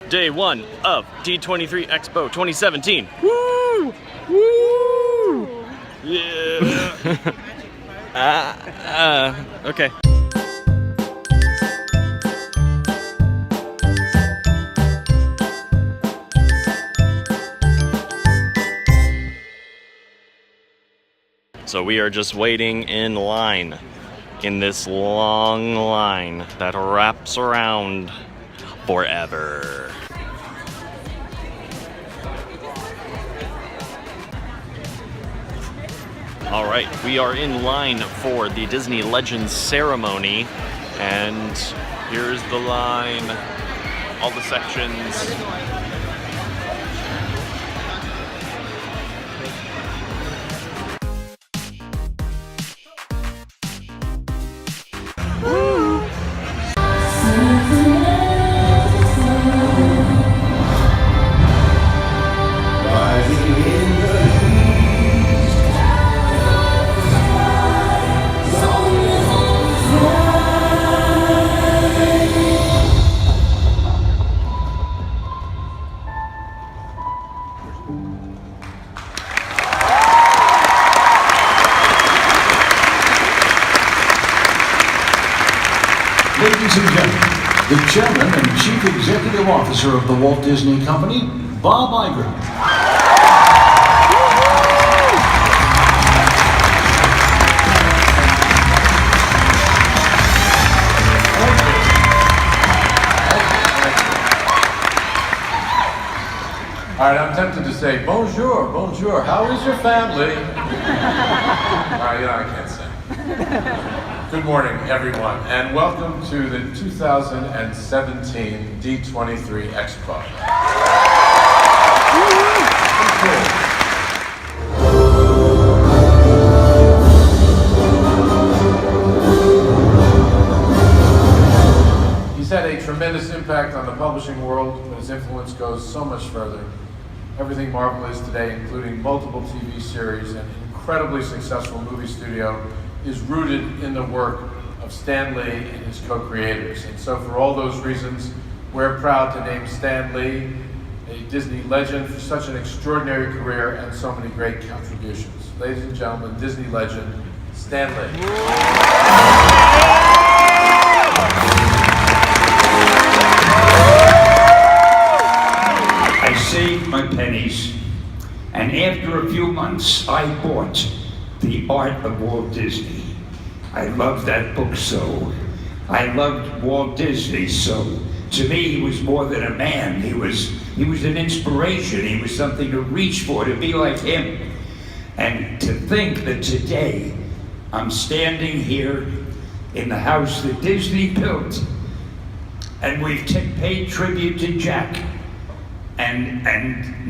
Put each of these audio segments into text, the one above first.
Day 1 of D23 Expo 2017. Woo! Woo! Yeah! Okay. So we are just waiting in line, in this long line that wraps around forever. All right, we are in line for the Disney Legend ceremony, and here's the line, all the sections. Ladies and gentlemen, the Chairman and Chief Executive Officer of the Walt Disney Company, Bob Iger. All right, I'm tempted to say, bonjour, bonjour, how is your family? I can't say. Good morning, everyone, and welcome to the 2017 D23 Expo. He's had a tremendous impact on the publishing world, but his influence goes so much further. Everything Marvel is today, including multiple TV series and incredibly successful movie studio, is rooted in the work of Stan Lee and his co-creators. And so for all those reasons, we're proud to name Stan Lee a Disney legend for such an extraordinary career and so many great contributions. Ladies and gentlemen, Disney legend, Stan Lee. I saved my pennies, and after a few months, I bought The Art of Walt Disney. I loved that book so. I loved Walt Disney so. To me, he was more than a man. He was an inspiration. He was something to reach for, to be like him. And to think that today, I'm standing here in the house that Disney built, and we've paid tribute to Jack. And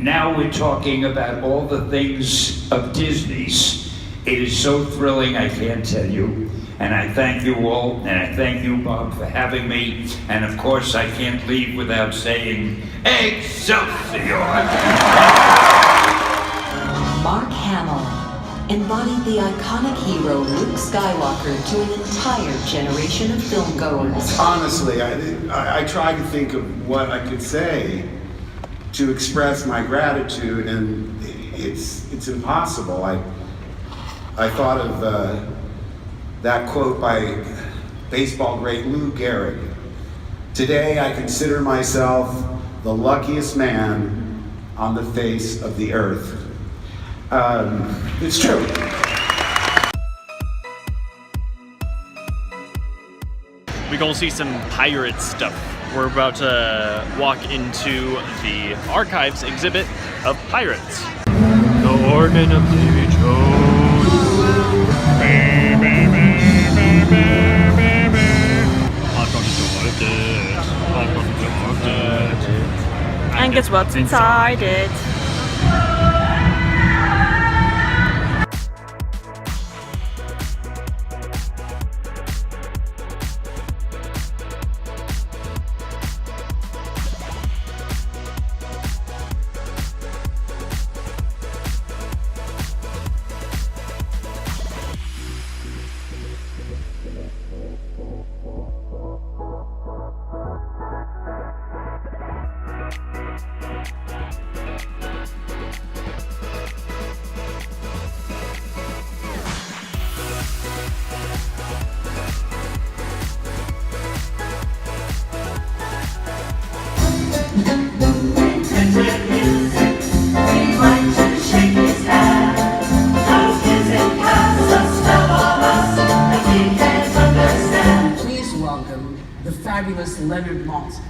now we're talking about all the things of Disney's. It is so thrilling, I can't tell you. And I thank you all, and I thank you, Bob, for having me. And of course, I can't leave without saying, Excelsior! Mark Hamill embodied the iconic hero Luke Skywalker to an entire generation of filmgoers. Honestly, I tried to think of what I could say to express my gratitude, and it's impossible. I thought of that quote by baseball great Lou Gehrig. Today I consider myself the luckiest man on the face of the earth. It's true. We're gonna see some pirate stuff. We're about to walk into the archives exhibit of pirates. The organ of Davy Jones. And guess what's inside it? Leonard Maltin.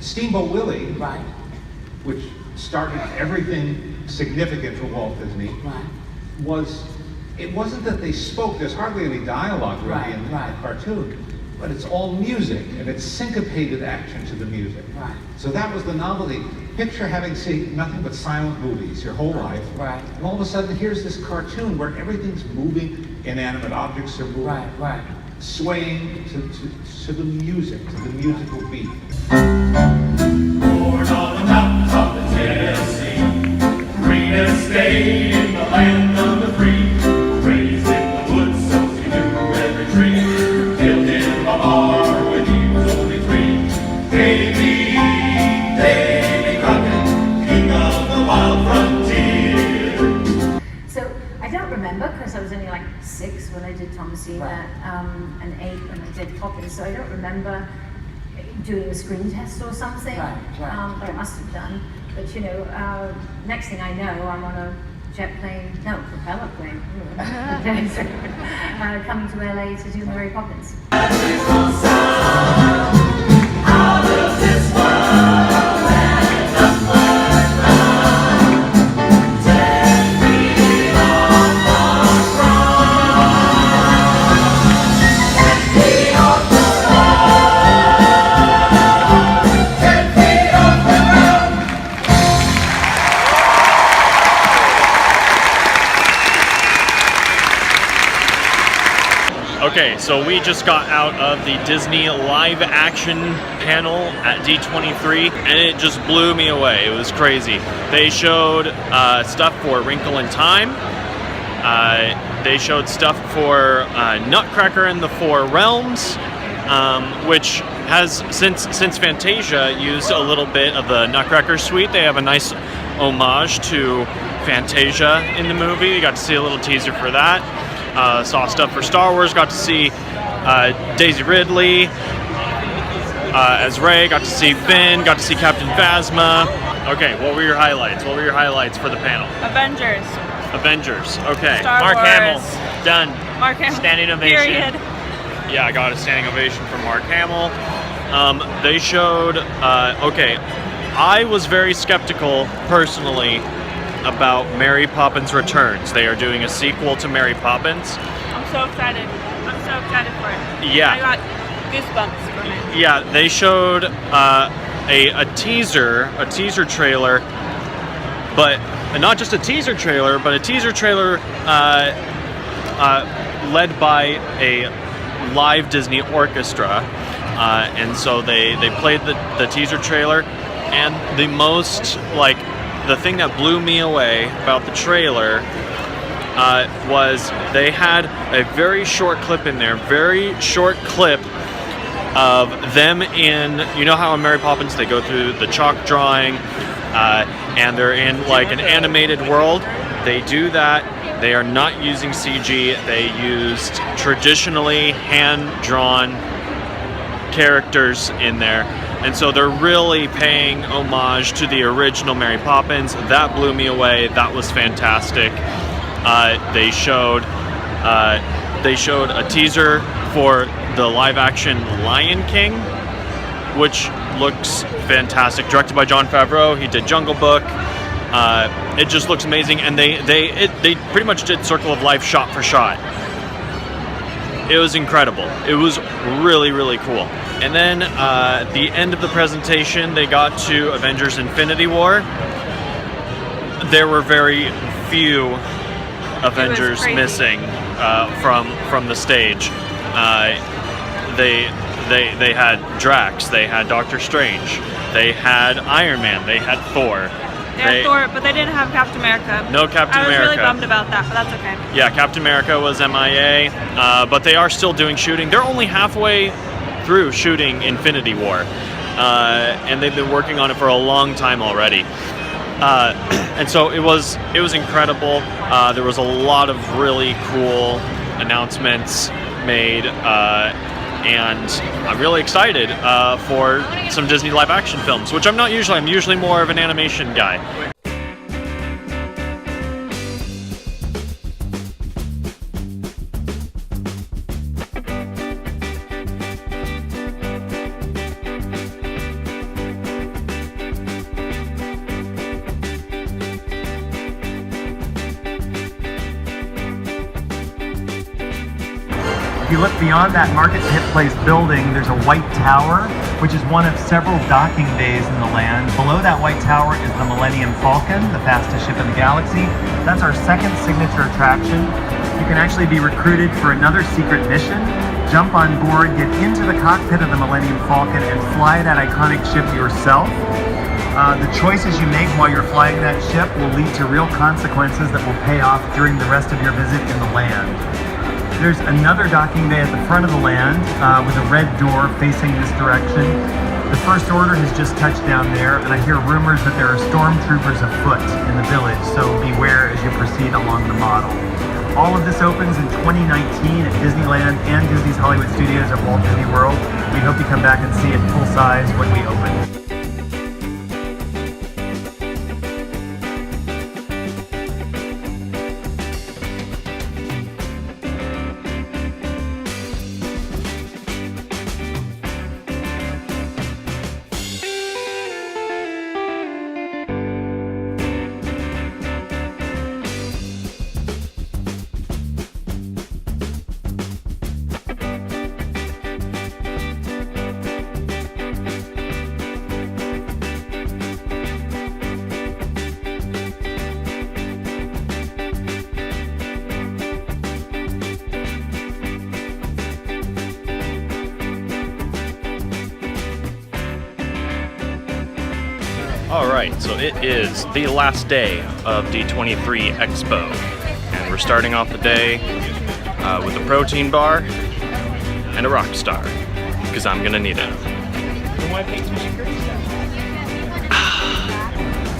Steamboat Willie, Right, which started everything significant for Walt Disney, right, it wasn't that they spoke, there's hardly any dialogue really Right, in the right. cartoon, but it's all music, and it's syncopated action to the music. Right. So that was the novelty. Picture having seen nothing but silent movies your whole life, Right. and all of a sudden here's this cartoon where everything's moving, inanimate objects are moving, right. swaying to the music, to the musical beat. Born on the mountains of the Tennessee, greenest state in the land of the free. Raised in the woods, so he knew every tree. Killed in a bar when he was only 3. Davy Crockett, king of the wild frontier. So I don't remember because I was only like 6 when I did Thomasina, and 8 when I did Poppins. So I don't remember doing a screen test or something. Right. But I must have done. But you know, next thing I know, I'm on a jet plane, no, propeller plane, coming to LA to do Mary Poppins. Okay, so we just got out of the Disney live action panel at D23, and it just blew me away. It was crazy. They showed stuff for Wrinkle in Time. They showed stuff for Nutcracker in the Four Realms, which has, since Fantasia used a little bit of the Nutcracker suite, they have a nice homage to Fantasia in the movie. You got to see a little teaser for that. Saw stuff for Star Wars, got to see Daisy Ridley as Rey, got to see Finn, got to see Captain Phasma. Okay, what were your highlights? What were your highlights for the panel? Avengers, okay. Star Mark Wars. Hamill, done. Mark Hamill. Standing ovation. Period. Yeah, I got a standing ovation from Mark Hamill. They showed, okay, I was very skeptical, personally, about Mary Poppins Returns. They are doing a sequel to Mary Poppins. I'm so excited. I'm so excited for it. Yeah. I got goosebumps from it. Yeah, they showed a teaser trailer, but not just a teaser trailer, but a teaser trailer led by a live Disney orchestra. And so they played the teaser trailer, and the thing that blew me away about the trailer was they had a very short clip in there, of them in, you know how in Mary Poppins they go through the chalk drawing and they're in like an animated world. They do that. They are not using CG. They used traditionally hand-drawn characters in there. And so they're really paying homage to the original Mary Poppins. That blew me away. That was fantastic. They showed a teaser for the live-action Lion King, which looks fantastic. Directed by Jon Favreau. He did Jungle Book. It just looks amazing, and they pretty much did Circle of Life shot for shot. It was incredible. It was really, really cool. And then at the end of the presentation, they got to Avengers Infinity War. There were very few Avengers missing from the stage. They had Drax, they had Doctor Strange, they had Iron Man, they had Thor. They had Thor, but they didn't have Captain America. No Captain America. I was really bummed about that, but that's okay. Yeah, Captain America was MIA, but they are still doing shooting. They're only halfway through shooting Infinity War, and they've been working on it for a long time already. And so it was incredible. There was a lot of really cool announcements made, and I'm really excited for some Disney live action films, which I'm not usually. I'm usually more of an animation guy. If you look beyond that marketplace building, there's a white tower, which is one of several docking bays in the land. Below that white tower is the Millennium Falcon, the fastest ship in the galaxy. That's our second signature attraction. You can actually be recruited for another secret mission. Jump on board, get into the cockpit of the Millennium Falcon, and fly that iconic ship yourself. The choices you make while you're flying that ship will lead to real consequences that will pay off during the rest of your visit in the land. There's another docking bay at the front of the land with a red door facing this direction. The First Order has just touched down there, and I hear rumors that there are stormtroopers afoot in the village, so beware as you proceed along the model. All of this opens in 2019 at Disneyland and Disney's Hollywood Studios at Walt Disney World. We hope you come back and see it full size when we open. Alright, so it is the last day of D23 Expo, and we're starting off the day with a protein bar and a rock star, because I'm gonna need it.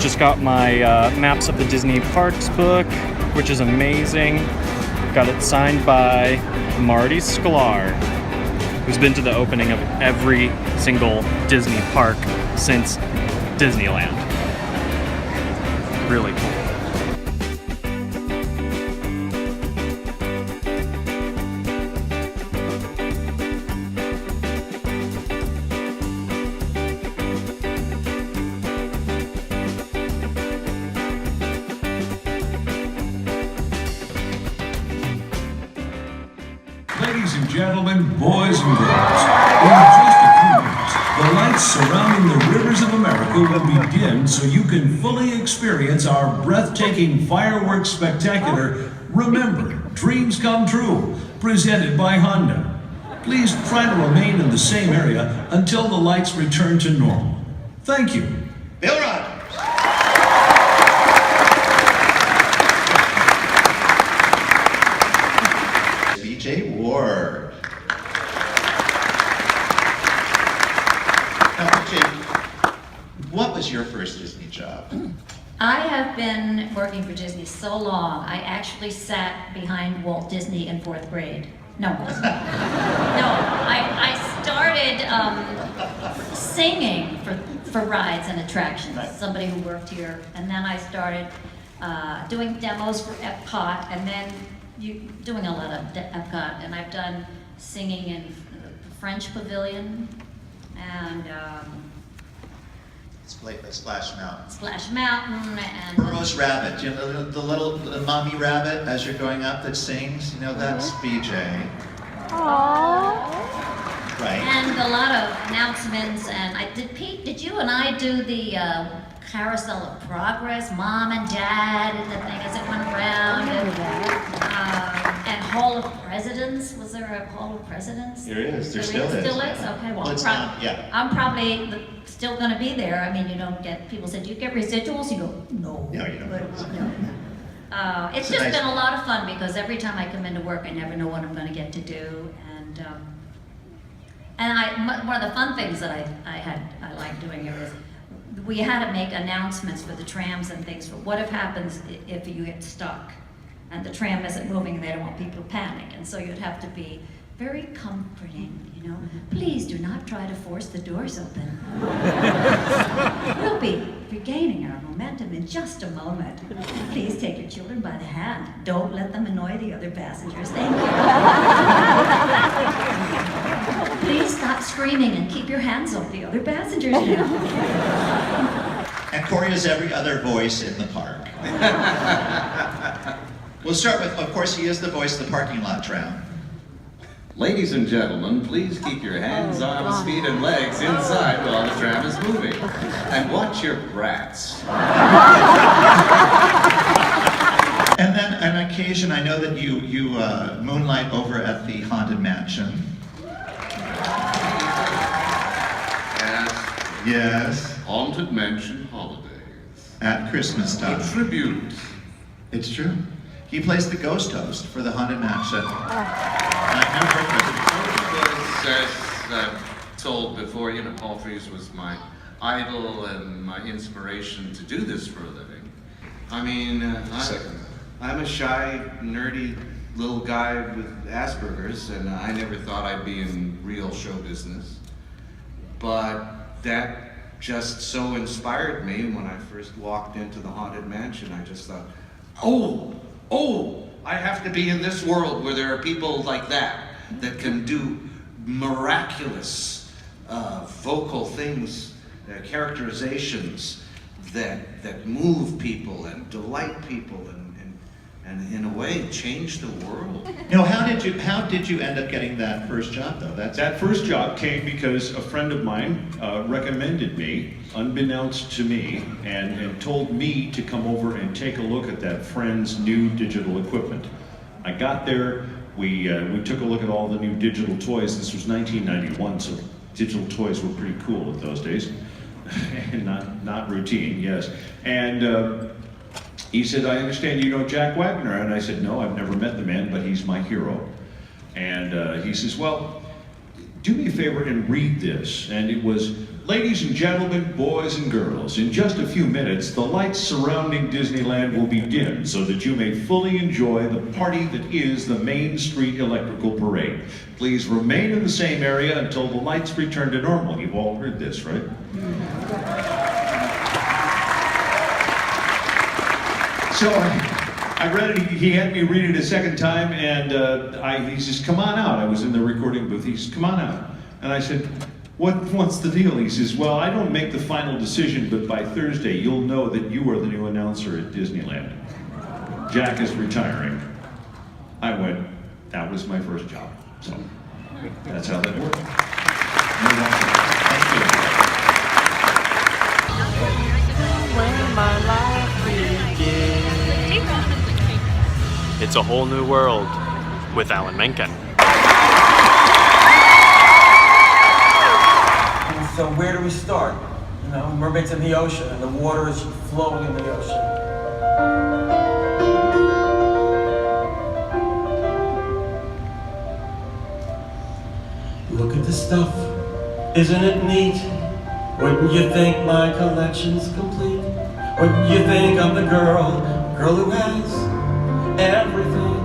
Just got my Maps of the Disney Parks book, which is amazing. Got it signed by Marty Sklar, who's been to the opening of every single Disney park since Disneyland. Really cool. Ladies and gentlemen, boys and girls, in just a few minutes, the lights surrounding the rivers of America will be dimmed so you can fully experience our breathtaking fireworks spectacular, Remember, Dreams Come True, presented by Honda. Please try to remain in the same area until the lights return to normal. Thank you. Bill Rogers. BJ Ward. Now, BJ, what was your first Disney job? I have been working for Disney so long, I actually sat behind Walt Disney in 4th grade. No, it wasn't. No, I started singing for rides and attractions, somebody who worked here, and then I started doing demos for Epcot, and then doing a lot of Epcot, and I've done singing in the French Pavilion, and Splash Mountain. Splash Mountain, and Burrows Rabbit. You know the little mommy rabbit as you're going up that sings? You know, that's BJ. Aww. Right. And a lot of announcements, and Pete, did you and I do the Carousel of Progress, Mom and Dad, and the thing as it went around, and Hall of Presidents? Was there a Hall of Presidents? There is. There still is. Still is? Okay, well, It's not, yeah. I'm probably still going to be there. I mean, you don't get, people said, do you get residuals? You go, no. No, you don't. It's just been a lot of fun because every time I come into work, I never know what I'm going to get to do. And one of the fun things that I like doing here is we had to make announcements for the trams and things for what happens if you get stuck and the tram isn't moving and they don't want people to panic. And so you'd have to be very comforting, you know. Please do not try to force the doors open. We'll be regaining our momentum in just a moment. Please take your children by the hand. Don't let them annoy the other passengers. Thank you. Please stop screaming and keep your hands off the other passengers now. And Corey is every other voice in the park. We'll start with, of course, he is the voice of the parking lot tram. Ladies and gentlemen, please keep your hands, arms, feet, and legs inside while the tram is moving. And watch your brats. And then on occasion, I know that you moonlight over at the Haunted Mansion. Yes. Haunted Mansion Holidays. At Christmas time. A tribute. It's true. He plays the ghost host for the Haunted Mansion. As I've told before, you know, Paul Frees was my idol and my inspiration to do this for a living. I mean, I'm a shy, nerdy little guy with Asperger's, and I never thought I'd be in real show business. But that just so inspired me when I first walked into the Haunted Mansion. I just thought, oh, I have to be in this world where there are people like that can do miraculous vocal things, characterizations that move people and delight people and in a way change the world. You know, how did you end up getting that first job though? That first job came because a friend of mine recommended me, unbeknownst to me, and told me to come over and take a look at that friend's new digital equipment. I got there, we took a look at all the new digital toys. This was 1991, so digital toys were pretty cool at those days. And not routine, yes. And he said, I understand you know Jack Wagner. And I said, no, I've never met the man, but he's my hero. And he says, well, do me a favor and read this. And it was, ladies and gentlemen, boys and girls, in just a few minutes, the lights surrounding Disneyland will be dimmed so that you may fully enjoy the party that is the Main Street Electrical Parade. Please remain in the same area until the lights return to normal. You've all heard this, right? So I read it, he had me read it a second time, and he says, come on out. I was in the recording booth. He says, come on out. And I said, what's the deal? He says, well, I don't make the final decision, but by Thursday, you'll know that you are the new announcer at Disneyland. Jack is retiring. I went, that was my first job. So that's how that worked. Thank you. It's a Whole New World with Alan Menken. And so where do we start? You know, mermaids in the ocean, and the water is flowing in the ocean. Look at the stuff, isn't it neat? Wouldn't you think my collection's complete? Wouldn't you think I'm the girl who has everything?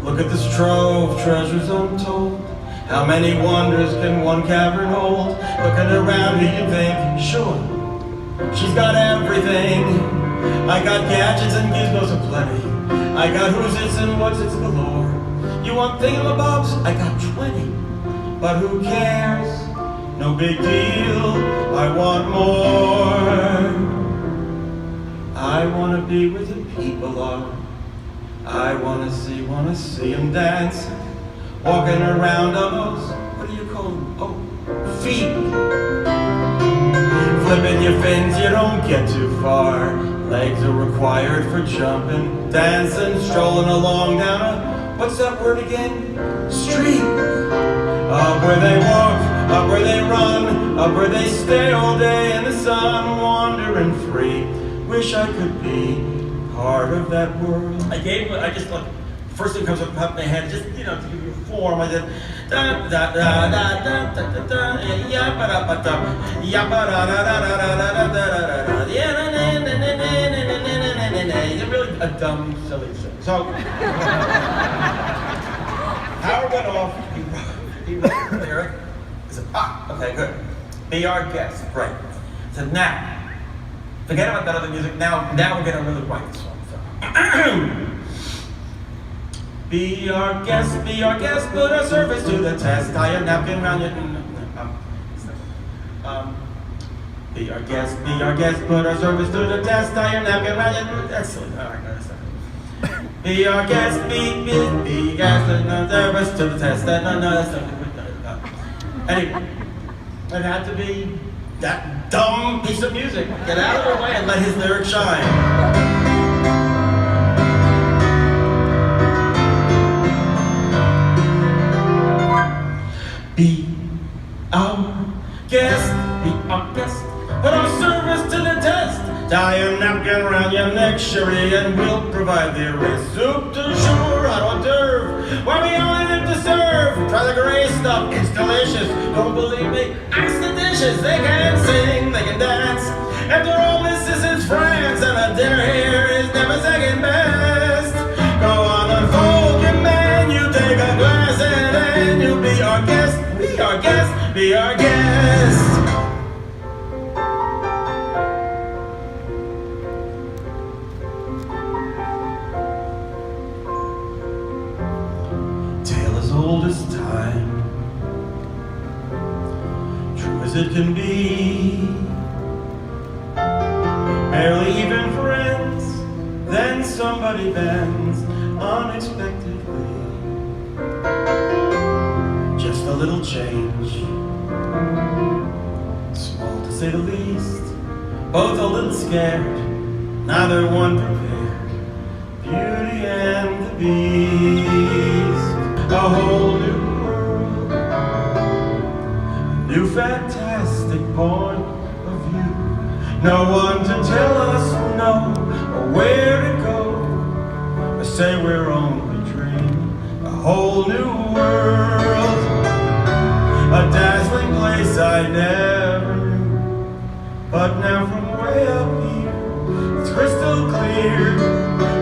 Look at this trove, treasures untold. How many wonders can one cavern hold? Looking around, do you think, sure, she's got everything. I got gadgets and gizmos aplenty. I got who's its and what's its galore. You want thingamabobs? I got 20. But who cares? No big deal, I want more. I want to be where the people are. I want to see them dance. Walking around on those, what do you call them? Oh, feet. Flipping your fins, you don't get too far. Legs are required for jumping, dancing, strolling along down a, what's that word again? Street. Up where they walk, up where they run, up where they stay all day in the sun, wandering free. Wish I could be part of that world. I just like, first thing comes up in my head, just, you know, to give you a form, I did da da da da da da da da yabba da ba da yabba da da da da da da da da it's really a dumb, silly thing. So Howard went off, he wrote the lyric, he said, okay, good. Be our guest, great. He said, now, forget about that other music, now we're gonna really write this song. So. Be our guest, put our service to the test. Tie a napkin around your... Be our guest, put our service to the test. Tie a napkin around your... That's silly. All right, Be our guest, be guest, and service to the test, Anyway, it had to be that dumb piece of music. Get out of the way and let his lyrics shine. Be our guest, put our service to the test. Tie your napkin around your neck, cherie, and we'll provide the array. Soup to jour, hors d'oeuvre, why we only live to serve. Try the gray stuff, it's delicious. Don't believe me, ask the dishes. They can sing, they can dance. After all, this is France, and a dinner here is never second best. Go on, unfold your menu, take a glass, and then you'll be our guest. Be our guest, be our guest. Old as time, true as it can be. Barely even friends, then somebody bends unexpectedly. Just a little change, small to say the least. Both a little scared, neither one prepared. Beauty and the Beast. A whole new world, a new fantastic point of view. No one to tell us no, or where to go, or say we're only dreaming. A whole new world, a dazzling place I never knew. But now from way up here, it's crystal clear.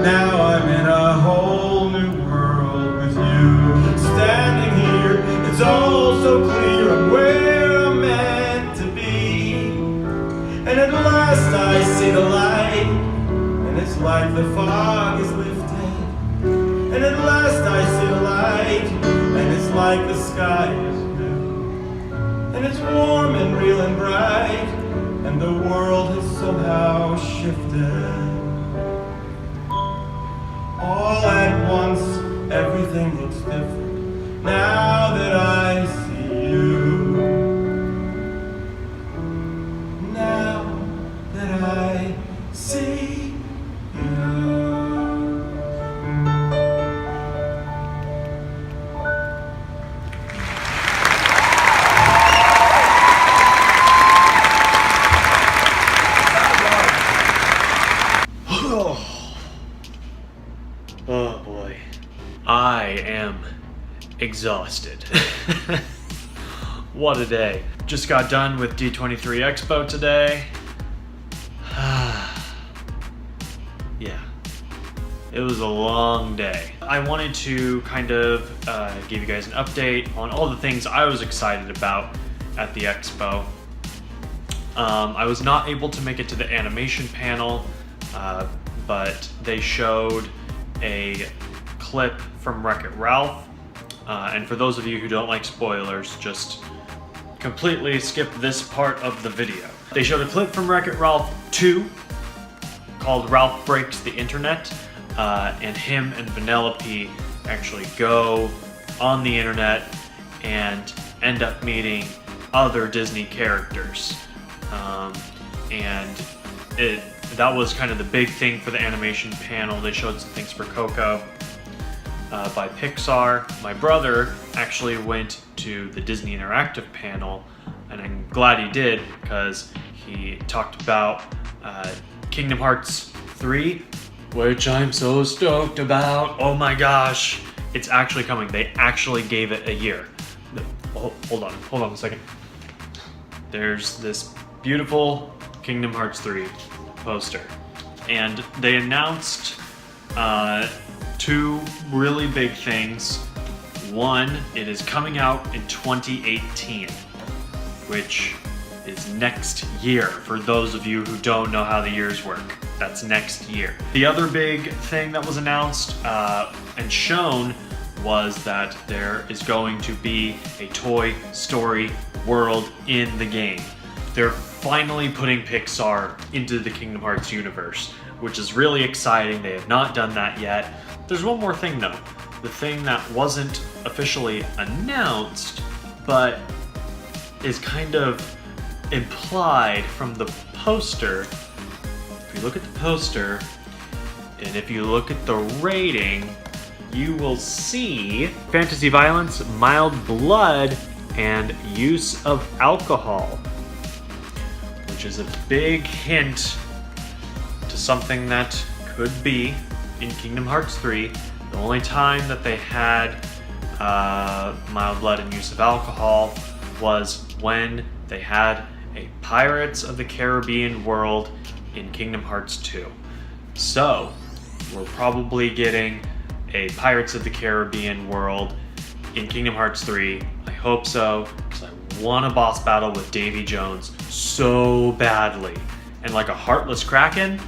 Now I'm in a whole new world with you. Standing here, it's all so clear I'm where I'm meant to be. And at last I see the light, and it's like the fog is lifted. And at last I see the light, and it's like the sky is blue. And it's warm and real and bright, and the world has somehow shifted. All at once, everything looks different. Now that I see you, now that I see you. Oh boy, I am exhausted. What a day. Just got done with D23 Expo today. Yeah, it was a long day. I wanted to kind of give you guys an update on all the things I was excited about at the expo. I was not able to make it to the animation panel, but they showed a clip from Wreck-It Ralph. And for those of you who don't like spoilers, just completely skip this part of the video. They showed a clip from Wreck-It Ralph 2 called Ralph Breaks the Internet, and him and Vanellope actually go on the internet and end up meeting other Disney characters. And that was kind of the big thing for the animation panel. They showed some things for Coco by Pixar. My brother actually went to the Disney Interactive panel, and I'm glad he did because he talked about Kingdom Hearts 3, which I'm so stoked about. Oh my gosh, it's actually coming. They actually gave it a year. Hold on a second. There's this beautiful Kingdom Hearts 3 poster, and they announced two really big things. One, it is coming out in 2018, which is next year. For those of you who don't know how the years work, that's next year. The other big thing that was announced and shown was that there is going to be a Toy Story world in the game. They're finally putting Pixar into the Kingdom Hearts universe, which is really exciting. They have not done that yet. There's one more thing though. The thing that wasn't officially announced, but is kind of implied from the poster. If you look at the poster, and if you look at the rating, you will see fantasy violence, mild blood, and use of alcohol, which is a big hint to something that could be in Kingdom Hearts 3. The only time that they had mild blood and use of alcohol was when they had a Pirates of the Caribbean world in Kingdom Hearts 2. So, we're probably getting a Pirates of the Caribbean world in Kingdom Hearts 3. I hope so, because I want a boss battle with Davy Jones so badly. And like a Heartless Kraken,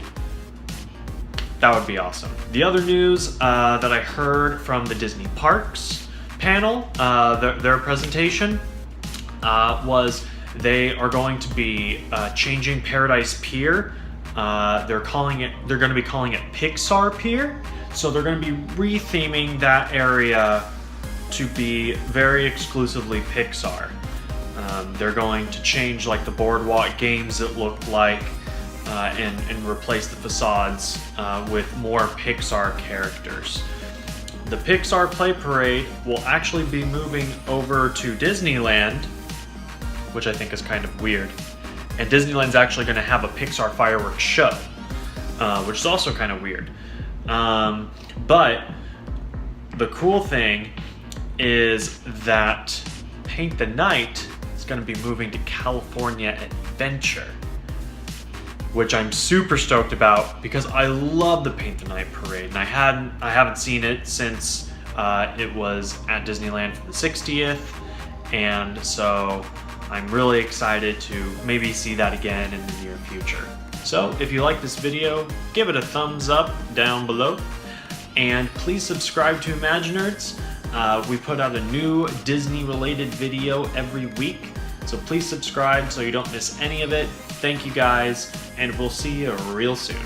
that would be awesome. The other news that I heard from the Disney Parks panel, their presentation, was they are going to be changing Paradise Pier. They're going to be calling it Pixar Pier. So they're going to be retheming that area to be very exclusively Pixar. They're going to change like the boardwalk games it looked like, and replace the facades with more Pixar characters. The Pixar Play Parade will actually be moving over to Disneyland, which I think is kind of weird. And Disneyland's actually going to have a Pixar fireworks show, which is also kind of weird. But the cool thing is that Paint the Night is going to be moving to California Adventure, which I'm super stoked about because I love the Paint the Night parade, and I haven't seen it since it was at Disneyland for the 60th, and so I'm really excited to maybe see that again in the near future. So if you like this video, give it a thumbs up down below, and please subscribe to Imaginerds. We put out a new Disney related video every week, so please subscribe so you don't miss any of it. Thank you guys, and we'll see you real soon.